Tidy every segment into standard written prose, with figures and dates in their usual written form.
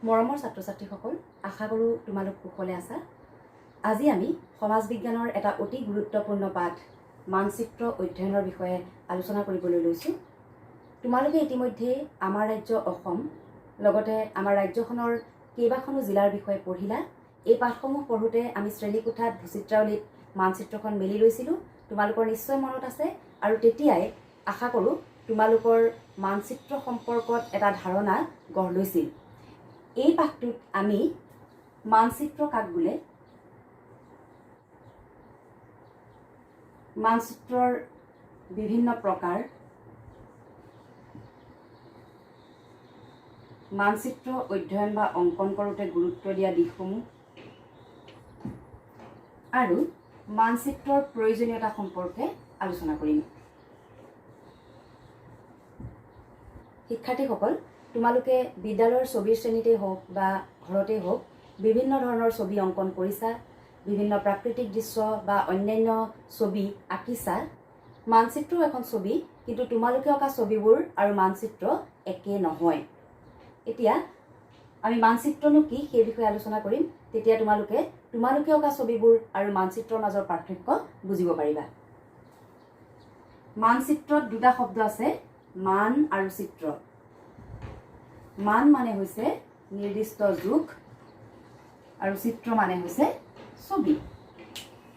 মৰমৰ ছাত্ৰ-ছাত্ৰীসকল, আশা কৰোঁ তোমালোক কুশলে আছা। আজি আমি সমাজ বিজ্ঞানৰ এটা অতি গুৰুত্বপূৰ্ণ পাঠ মানচিত্ৰ অধ্যয়নৰ বিষয়ে আলোচনা কৰিবলৈ লৈছোঁ। তোমালোকে ইতিমধ্যে আমাৰ ৰাজ্য অসম লগতে আমাৰ ৰাজ্যখনৰ কেইবাখনো জিলাৰ বিষয়ে পঢ়িলা। এই পাঠসমূহ পঢ়োঁতে আমি শ্ৰেণীকোঠাত ভূচিত্ৰাৱলীত মানচিত্ৰখন মেলি লৈছিলোঁ। তোমালোকৰ নিশ্চয় মনত আছে আৰু তেতিয়াই আশা কৰোঁ তোমালোকৰ মানচিত্ৰ সম্পৰ্কত এটা ধাৰণা গঢ় লৈছিল। এই পাঠটোত আমি মানচিত্ৰ কাক বোলে, মানচিত্ৰৰ বিভিন্ন প্ৰকাৰ, মানচিত্ৰ অধ্যয়ন বা অংকন কৰোঁতে গুৰুত্ব দিয়া দিশসমূহ আৰু মানচিত্ৰৰ প্ৰয়োজনীয়তা সম্পৰ্কে আলোচনা কৰিম। শিক্ষাৰ্থীসকল, তোমালোকে বিদ্যালয়ৰ ছবিৰ শ্ৰেণীতেই হওক বা ঘৰতেই হওক বিভিন্ন ধৰণৰ ছবি অংকন কৰিছা, বিভিন্ন প্ৰাকৃতিক দৃশ্য বা অন্যান্য ছবি আঁকিছা। মানচিত্ৰও এখন ছবি, কিন্তু তোমালোকে অঁকা ছবিবোৰ আৰু মানচিত্ৰ একে নহয়। এতিয়া আমি মানচিত্ৰনো কি সেই বিষয়ে আলোচনা কৰিম। তেতিয়া তোমালোকে অঁকা ছবিবোৰ আৰু মানচিত্ৰৰ মাজৰ পাৰ্থক্য বুজিব পাৰিবা। মানচিত্ৰত দুটা শব্দ আছে, মান আৰু চিত্ৰ। মান মানে হৈছে নিৰ্দিষ্ট জোখ আৰু চিত্ৰ মানে হৈছে ছবি।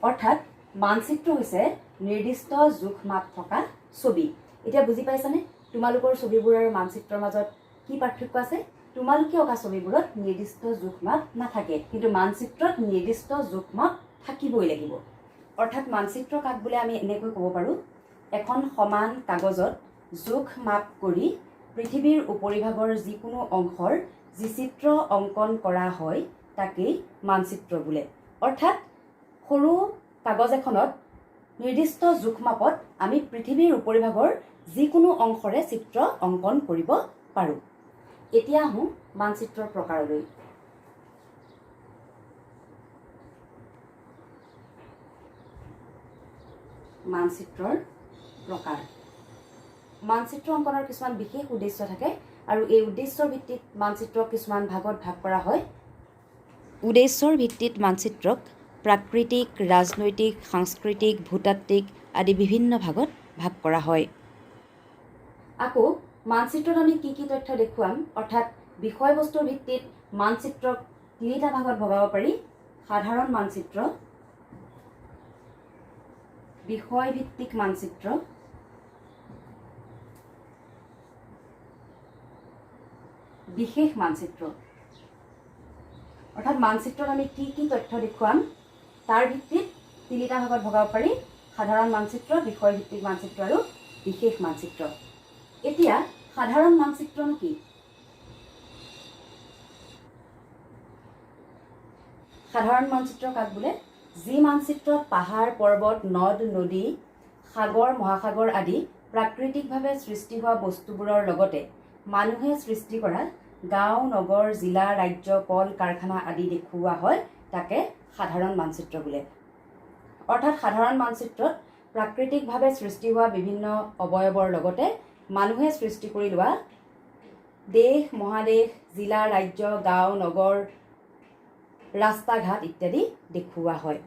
অৰ্থাৎ মানচিত্ৰ হৈছে নিৰ্দিষ্ট জোখ মাপ থকা ছবি। এতিয়া বুজি পাইছানে তোমালোকৰ ছবিবোৰ আৰু মানচিত্ৰৰ মাজত কি পাৰ্থক্য আছে? তোমালোকে অঁকা ছবিবোৰত নিৰ্দিষ্ট জোখ মাপ নাথাকে, কিন্তু মানচিত্ৰত নিৰ্দিষ্ট জোখ মাপ থাকিবই লাগিব। অৰ্থাৎ মানচিত্ৰ কাক বোলে আমি এনেকৈ ক'ব পাৰোঁ, এখন সমান কাগজত জোখ মাপ কৰি পৃথিৱীৰ উপৰিভাগৰ যিকোনো অংশৰ যি চিত্ৰ অংকন কৰা হয় তাকেই মানচিত্ৰ বোলে। অৰ্থাৎ সৰু কাগজ এখনত নিৰ্দিষ্ট জোখ মাপত আমি পৃথিৱীৰ উপৰিভাগৰ যিকোনো অংশৰে চিত্ৰ অংকন কৰিব পাৰোঁ। এতিয়া আহোঁ মানচিত্ৰৰ প্ৰকাৰলৈ। মানচিত্ৰৰ প্ৰকাৰ। মানচিত্ৰ অংকনৰ কিছুমান বিশেষ উদ্দেশ্য থাকে আৰু এই উদ্দেশ্যৰ ভিত্তিত মানচিত্ৰক কিছুমান ভাগত ভাগ কৰা হয়। উদ্দেশ্যৰ ভিত্তিত মানচিত্ৰক প্ৰাকৃতিক, ৰাজনৈতিক, সাংস্কৃতিক, ভূতাত্ত্বিক আদি বিভিন্ন ভাগত ভাগ কৰা হয়। আকৌ মানচিত্ৰত আমি কি কি তথ্য দেখুৱাম, অৰ্থাৎ বিষয়বস্তুৰ ভিত্তিত মানচিত্ৰক তিনিটা ভাগত ভগাব পাৰি। সাধাৰণ মানচিত্ৰ, বিষয়ভিত্তিক মানচিত্ৰ বিশেষ মানচিত্ৰ। অৰ্থাৎ মানচিত্ৰত আমি কি কি তথ্য দেখুৱাম তাৰ ভিত্তিত তিনিটা ভাগত ভগাব পাৰি, সাধাৰণ মানচিত্ৰ, বিষয়ভিত্তিক মানচিত্ৰ আৰু বিশেষ মানচিত্ৰ। এতিয়া সাধাৰণ মানচিত্ৰনো কি? সাধাৰণ মানচিত্ৰ কাক বোলে? যি মানচিত্ৰত পাহাৰ, পৰ্বত, নদ নদী, সাগৰ, মহাসাগৰ আদি প্ৰাকৃতিকভাৱে সৃষ্টি হোৱা বস্তুবোৰৰ লগতে মানুহে সৃষ্টি কৰা গাঁও, নগৰ, জিলা, ৰাজ্য, কল কাৰখানা আদি দেখুওৱা হয় তাকে সাধাৰণ মানচিত্ৰ বোলে। অৰ্থাৎ সাধাৰণ মানচিত্ৰত প্ৰাকৃতিকভাৱে সৃষ্টি হোৱা বিভিন্ন অৱয়ৱৰ লগতে মানুহে সৃষ্টি কৰি লোৱা দেশ, মহাদেশ, জিলা, ৰাজ্য, গাঁও, নগৰ, ৰাস্তা ঘাট ইত্যাদি দেখুওৱা হয়।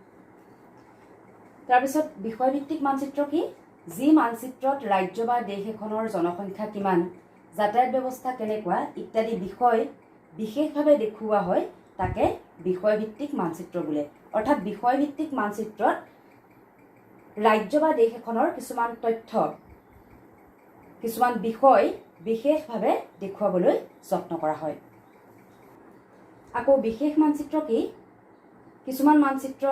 তাৰপিছত বিষয়ভিত্তিক মানচিত্ৰ কি? যি মানচিত্ৰত ৰাজ্য বা দেশ এখনৰ জনসংখ্যা কিমান, যাতায়াত ব্যৱস্থা কেনেকুৱা ইত্যাদি বিষয় বিশেষভাৱে দেখুওৱা হয় তাকে বিষয়ভিত্তিক মানচিত্ৰ বোলে। অৰ্থাৎ বিষয়ভিত্তিক মানচিত্ৰত ৰাজ্য বা দেশ এখনৰ কিছুমান তথ্য, কিছুমান বিষয় বিশেষভাৱে দেখুৱাবলৈ যত্ন কৰা হয়। আকৌ বিশেষ মানচিত্ৰ কি? কিছুমান মানচিত্ৰ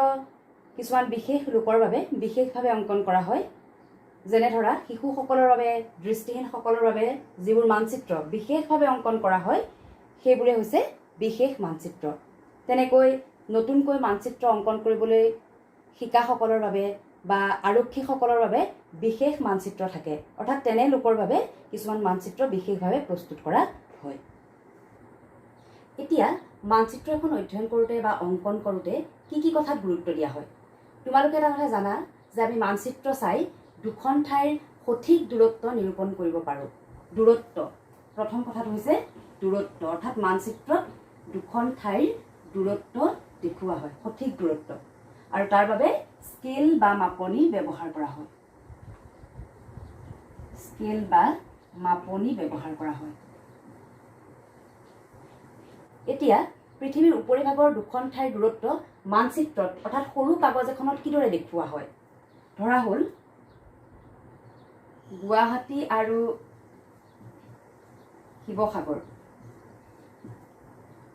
কিছুমান বিশেষ লোকৰ বাবে বিশেষভাৱে অংকন কৰা হয়। যেনে ধৰা শিশুসকলৰ বাবে, দৃষ্টিহীনসকলৰ বাবে যিবোৰ মানচিত্ৰ বিশেষভাৱে অংকন কৰা হয় সেইবোৰে হৈছে বিশেষ মানচিত্ৰ। তেনেকৈ নতুনকৈ মানচিত্ৰ অংকন কৰিবলৈ শিকাসকলৰ বাবে বা আৰক্ষীসকলৰ বাবে বিশেষ মানচিত্ৰ থাকে। অৰ্থাৎ তেনে লোকৰ বাবে কিছুমান মানচিত্ৰ বিশেষভাৱে প্ৰস্তুত কৰা হয়। এতিয়া মানচিত্ৰ এখন অধ্যয়ন কৰোঁতে বা অংকন কৰোঁতে কি কি কথাত গুৰুত্ব দিয়া হয়? তোমালোকে এটা কথা জানা যে আমি মানচিত্ৰ চাই দুখন ঠাইৰ সঠিক দূৰত্ব নিৰূপণ কৰিব পাৰোঁ। দূৰত্ব, প্ৰথম কথাটো হৈছে দূৰত্ব। অৰ্থাৎ মানচিত্ৰত দুখন ঠাইৰ দূৰত্ব দেখুওৱা হয়, সঠিক দূৰত্ব, আৰু তাৰ বাবে স্কেল বা মাপনি ব্যৱহাৰ কৰা হয়। স্কেল বা মাপনি ব্যৱহাৰ কৰা হয়। এতিয়া পৃথিৱীৰ উপৰিভাগৰ দুখন ঠাইৰ দূৰত্ব মানচিত্ৰত অৰ্থাৎ সৰু কাগজ এখনত কিদৰে দেখুওৱা হয়? ধৰা হ'ল গুৱাহাটী আৰু শিৱসাগৰ।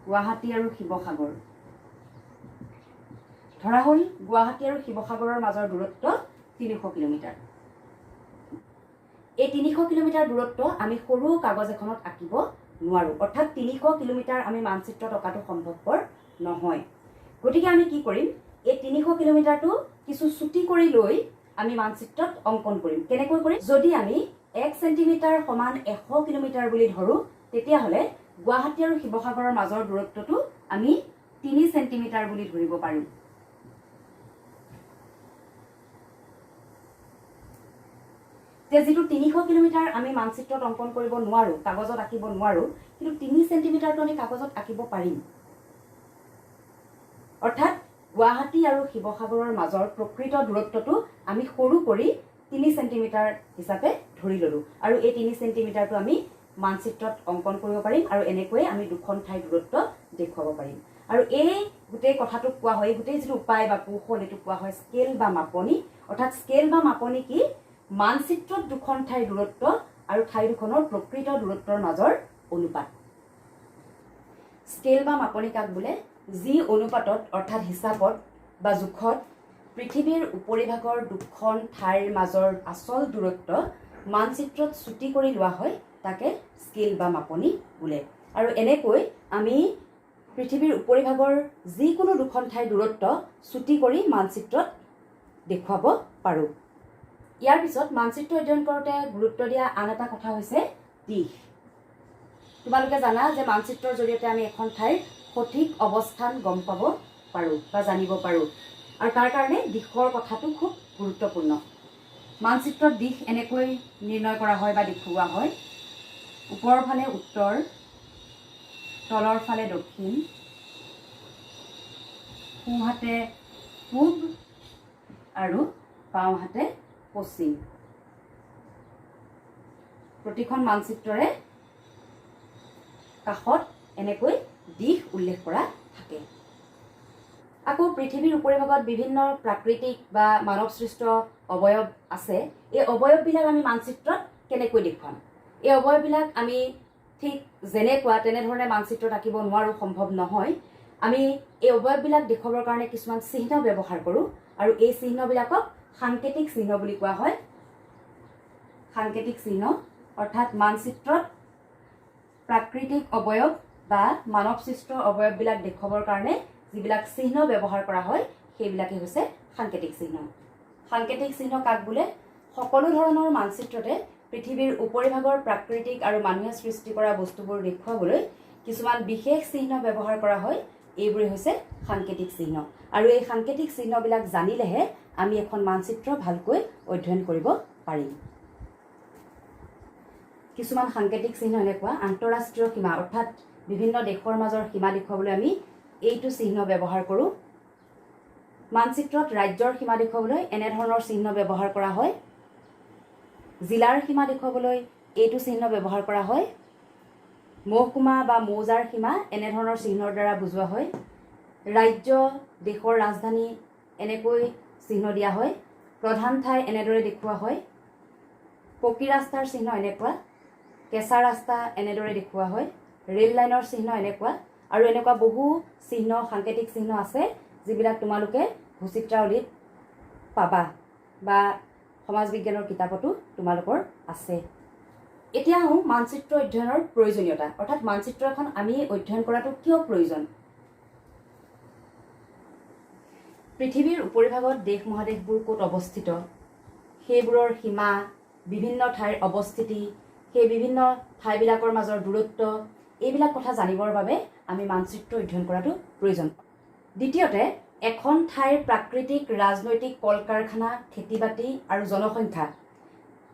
গুৱাহাটী আৰু শিৱসাগৰ। ধৰা হ'ল গুৱাহাটী আৰু শিৱসাগৰৰ মাজৰ দূৰত্ব 300 কিলোমিটাৰ। এই 300 কিলোমিটাৰ দূৰত্ব আমি সৰু কাগজ এখনত আঁকিব নোৱাৰোঁ, অৰ্থাৎ 300 কিলোমিটাৰ আমি মানচিত্ৰত অঁকাটো সম্ভৱপৰ নহয়। গতিকে আমি কি কৰিম? এই 300 কিলোমিটাৰটো কিছু চুটি কৰি লৈ আমি মানচিত্ৰত অংকন কৰিম। কেনেকৈ কৰিম? যদি আমি 1 চেণ্টিমিটাৰ সমান 100 কিলোমিটাৰ বুলি ধৰোঁ, তেতিয়াহ'লে গুৱাহাটী আৰু শিৱসাগৰৰ মাজৰ দূৰত্বটো আমি 3 চেণ্টিমিটাৰ বুলি ধৰিব পাৰোঁ। যে যিটো 300 কিলোমিটাৰ আমি মানচিত্ৰত অংকন কৰিব নোৱাৰোঁ, কাগজত আঁকিব নোৱাৰোঁ, কিন্তু 3 চেণ্টিমিটাৰটো আমি কাগজত আঁকিব পাৰিম। অৰ্থাৎ গুৱাহাটী আৰু শিৱসাগৰৰ মাজৰ প্ৰকৃত দূৰত্বটো আমি সৰু কৰি 3 চেণ্টিমিটাৰ হিচাপে ধৰি ল'লোঁ, আৰু এই 3 চেণ্টিমিটাৰটো আমি মানচিত্ৰত অংকন কৰিব পাৰিম, আৰু এনেকৈয়ে আমি দুখন ঠাইৰ দূৰত্ব দেখুৱাব পাৰিম। আৰু এই গোটেই কথাটোক কোৱা হয়, গোটেই যিটো উপায় বা কৌশল, এইটো কোৱা হয় স্কেল বা মাপনি। অৰ্থাৎ স্কেল বা মাপনি কি? মানচিত্ৰত দুখন ঠাইৰ দূৰত্ব আৰু ঠাই দুখনৰ প্ৰকৃত দূৰত্বৰ মাজৰ অনুপাত। স্কেল বা মাপনি কাক বোলে? যি অনুপাতত অৰ্থাৎ হিচাপত বা জোখত পৃথিৱীৰ উপৰিভাগৰ দুখন ঠাইৰ মাজৰ আচল দূৰত্ব মানচিত্ৰত চুটি কৰি লোৱা হয়, তাকে স্কেল বা মাপনি বোলে। আৰু এনেকৈ আমি পৃথিৱীৰ উপৰিভাগৰ যিকোনো দুখন ঠাইৰ দূৰত্ব চুটি কৰি মানচিত্ৰত দেখুৱাব পাৰোঁ। ইয়াৰ পিছত মানচিত্ৰ অধ্যয়ন কৰোঁতে গুৰুত্ব দিয়া আন এটা কথা হৈছে দিশ। তোমালোকে জানা যে মানচিত্ৰৰ জৰিয়তে আমি এখন ঠাইৰ সঠিক অৱস্থান গম পাব পাৰোঁ বা জানিব পাৰোঁ, আৰু তাৰ কাৰণে দিশৰ কথাটো খুব গুৰুত্বপূৰ্ণ। মানচিত্ৰত দিশ এনেকৈ নিৰ্ণয় কৰা হয় বা দেখুওৱা হয়: ওপৰৰ ফালে উত্তৰ, তলৰ ফালে দক্ষিণ, সোঁহাতে পূব আৰু বাওঁহাতে পশ্চিম। প্ৰতিখন মানচিত্ৰৰে কাষত এনেকৈ দিশ উল্লেখ কৰা থাকে। আকৌ পৃথিৱীৰ উপৰিভাগত বিভিন্ন প্ৰাকৃতিক বা মানৱ সৃষ্ট অৱয়ৱ আছে। এই অৱয়ৱবিলাক আমি মানচিত্ৰত কেনেকৈ দেখুৱাম? এই অৱয়ৱবিলাক আমি ঠিক যেনেকুৱা তেনেধৰণে মানচিত্ৰত আঁকিব নোৱাৰোঁ, সম্ভৱ নহয়। আমি এই অৱয়ৱবিলাক দেখুৱাবৰ কাৰণে কিছুমান চিহ্ন ব্যৱহাৰ কৰোঁ, আৰু এই চিহ্নবিলাকক সাংকেতিক চিহ্ন বুলি কোৱা হয়। সাংকেতিক চিহ্ন অৰ্থাৎ মানচিত্ৰত প্ৰাকৃতিক অৱয়ৱ বা মানৱ সৃষ্ট অৱয়ৱবিলাক দেখুৱাবৰ কাৰণে যিবিলাক চিহ্ন ব্যৱহাৰ কৰা হয়, সেইবিলাকেই হৈছে সাংকেতিক চিহ্ন। সাংকেতিক চিহ্ন কাক বোলে? সকলো ধৰণৰ মানচিত্ৰতে পৃথিৱীৰ উপৰিভাগৰ প্ৰাকৃতিক আৰু মানুহে সৃষ্টি কৰা বস্তুবোৰ দেখুৱাবলৈ কিছুমান বিশেষ চিহ্ন ব্যৱহাৰ কৰা হয়। এইবোৰেই হৈছে সাংকেতিক চিহ্ন, আৰু এই সাংকেতিক চিহ্নবিলাক জানিলেহে আমি এখন মানচিত্ৰ ভালকৈ অধ্যয়ন কৰিব পাৰিম। কিছুমান সাংকেতিক চিহ্ন এনেকুৱা: আন্তঃৰাষ্ট্ৰীয় সীমা অৰ্থাৎ বিভিন্ন দেশৰ মাজৰ সীমা দেখুৱাবলৈ আমি এইটো চিহ্ন ব্যৱহাৰ কৰোঁ। মানচিত্ৰত ৰাজ্যৰ সীমা দেখুৱাবলৈ এনেধৰণৰ চিহ্ন ব্যৱহাৰ কৰা হয়। জিলাৰ সীমা দেখুৱাবলৈ এইটো চিহ্ন ব্যৱহাৰ কৰা হয়। মহকুমা বা মৌজাৰ সীমা এনেধৰণৰ চিহ্নৰ দ্বাৰা বুজোৱা হয়। ৰাজ্য, দেশৰ ৰাজধানী এনেকৈ চিহ্ন দিয়া হয়। প্ৰধান ঠাই এনেদৰে দেখুওৱা হয়। পকী ৰাস্তাৰ চিহ্ন এনেকুৱা, কেঁচা ৰাস্তা এনেদৰে দেখুওৱা হয়। ৰেল লাইনৰ চিহ্ন এনেকুৱা, আৰু এনেকুৱা বহু চিহ্ন, সাংকেতিক চিহ্ন আছে যিবিলাক তোমালোকে ভূচিত্ৰাৱলীত পাবা বা সমাজ বিজ্ঞানৰ কিতাপতো তোমালোকৰ আছে। এতিয়া আহোঁ মানচিত্ৰ অধ্যয়নৰ প্ৰয়োজনীয়তা, অৰ্থাৎ মানচিত্ৰ এখন আমি অধ্যয়ন কৰাটো কিয় প্ৰয়োজন? পৃথিৱীৰ উপৰিভাগত দেশ মহাদেশবোৰ ক'ত অৱস্থিত, সেইবোৰৰ সীমা, বিভিন্ন ঠাইৰ অৱস্থিতি, সেই বিভিন্ন ঠাইবিলাকৰ মাজৰ দূৰত্ব, এইবিলাক কথা জানিবৰ বাবে আমি মানচিত্ৰ অধ্যয়ন কৰাটো প্ৰয়োজন। দ্বিতীয়তে, এখন ঠাইৰ প্ৰাকৃতিক, ৰাজনৈতিক, কল কাৰখানা, খেতি বাতি আৰু জনসংখ্যা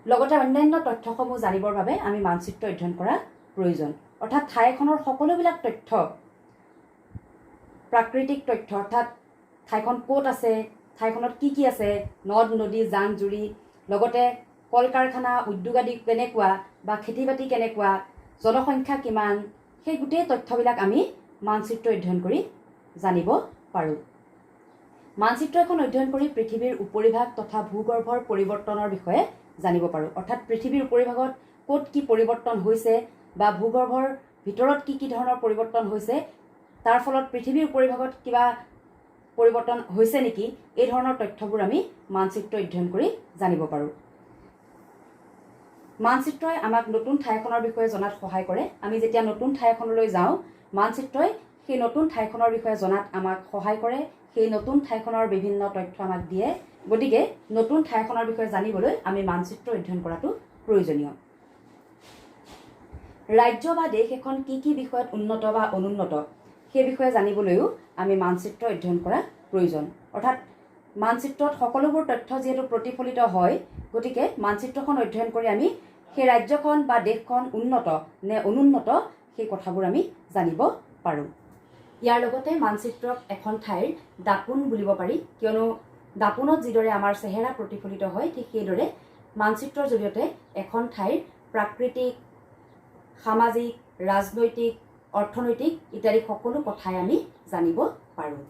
লগতে অন্যান্য তথ্যসমূহ জানিবৰ বাবে আমি মানচিত্ৰ অধ্যয়ন কৰা প্ৰয়োজন। অৰ্থাৎ ঠাইখনৰ সকলোবিলাক তথ্য প্ৰাকৃতিক তথ্য অৰ্থাৎ ঠাইখন ক'ত আছে, ঠাইখনত কি আছে, নদ নদী জান জুৰি, লগতে কল কাৰখানা উদ্যোগ আদি কেনেকুৱা বা খেতি বাতি কেনেকুৱা, জনসংখ্যা কিমান, সেই গোটেই তথ্যবিলাক আমি মানচিত্ৰ অধ্যয়ন কৰি জানিব পাৰোঁ। মানচিত্ৰ এখন অধ্যয়ন কৰি পৃথিৱীৰ উপৰিভাগ তথা ভূগৰ্ভৰ পৰিৱৰ্তনৰ বিষয়ে জানিব পাৰোঁ। অৰ্থাৎ পৃথিৱীৰ উপৰিভাগত ক'ত কি পৰিৱৰ্তন হৈছে বা ভূগৰ্ভৰ ভিতৰত কি ধৰণৰ পৰিৱৰ্তন হৈছে, তাৰ ফলত পৃথিৱীৰ উপৰিভাগত কিবা পৰিৱৰ্তন হৈছে নেকি, এই ধৰণৰ তথ্যবোৰ আমি মানচিত্ৰ অধ্যয়ন কৰি জানিব পাৰোঁ। মানচিত্ৰই আমাক নতুন ঠাই এখনৰ বিষয়ে জনাত সহায় কৰে। আমি যেতিয়া নতুন ঠাই এখনলৈ যাওঁ, মানচিত্ৰই সেই নতুন ঠাইখনৰ বিষয়ে জনাত আমাক সহায় কৰে, সেই নতুন ঠাইখনৰ বিভিন্ন তথ্য আমাক দিয়ে। গতিকে নতুন ঠাইখনৰ বিষয়ে জানিবলৈ আমি মানচিত্ৰ অধ্যয়ন কৰাটো প্ৰয়োজনীয়। ৰাজ্য বা দেশ এখন কি বিষয়ত উন্নত বা অনুন্নত, সেই বিষয়ে জানিবলৈও আমি মানচিত্ৰ অধ্যয়ন কৰা প্ৰয়োজন। অৰ্থাৎ মানচিত্ৰত সকলোবোৰ তথ্য যিহেতু প্ৰতিফলিত হয়, গতিকে মানচিত্ৰখন অধ্যয়ন কৰি আমি সেই ৰাজ্যখন বা দেশখন উন্নত নে অনুন্নত সেই কথাবোৰ আমি জানিব পাৰোঁ। ইয়াৰ লগতে মানচিত্ৰক এখন ঠাইৰ দাপোন বুলিব পাৰি, কিয়নো দাপোনত যিদৰে আমাৰ চেহেৰা প্ৰতিফলিত হয়, ঠিক সেইদৰে মানচিত্ৰৰ জৰিয়তে এখন ঠাইৰ প্ৰাকৃতিক, সামাজিক, ৰাজনৈতিক, অৰ্থনৈতিক ইত্যাদি সকলো কথাই আমি জানিব পাৰোঁ।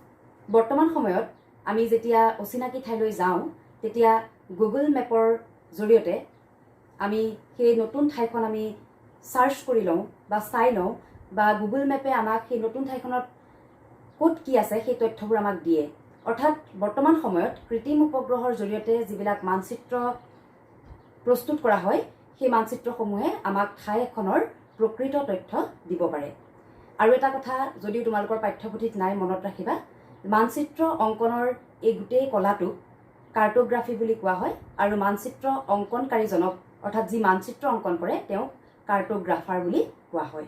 বৰ্তমান সময়ত আমি যেতিয়া অচিনাকি ঠাইলৈ যাওঁ, তেতিয়া গুগল মেপৰ জৰিয়তে আমি সেই নতুন ঠাইখন আমি চাৰ্চ কৰি লওঁ বা চাই লওঁ, বা গুগল মেপে আমাক সেই নতুন ঠাইখনত ক'ত কি আছে সেই তথ্যবোৰ আমাক দিয়ে। অৰ্থাৎ বৰ্তমান সময়ত কৃত্ৰিম উপগ্ৰহৰ জৰিয়তে যিবিলাক মানচিত্ৰ প্ৰস্তুত কৰা হয়, সেই মানচিত্ৰসমূহে আমাক ঠাই এখনৰ প্ৰকৃত তথ্য দিব পাৰে। আৰু এটা কথা যদিও তোমালোকৰ পাঠ্যপুথিত নাই, মনত ৰাখিবা, মানচিত্ৰ অংকনৰ এই গোটেই কলাটোক কাৰ্টোগ্ৰাফী বুলি কোৱা হয়, আৰু মানচিত্ৰ অংকনকাৰীজনক অৰ্থাৎ যি মানচিত্ৰ অংকন কৰে তেওঁক কাৰ্টোগ্ৰাফাৰ বুলি কোৱা হয়।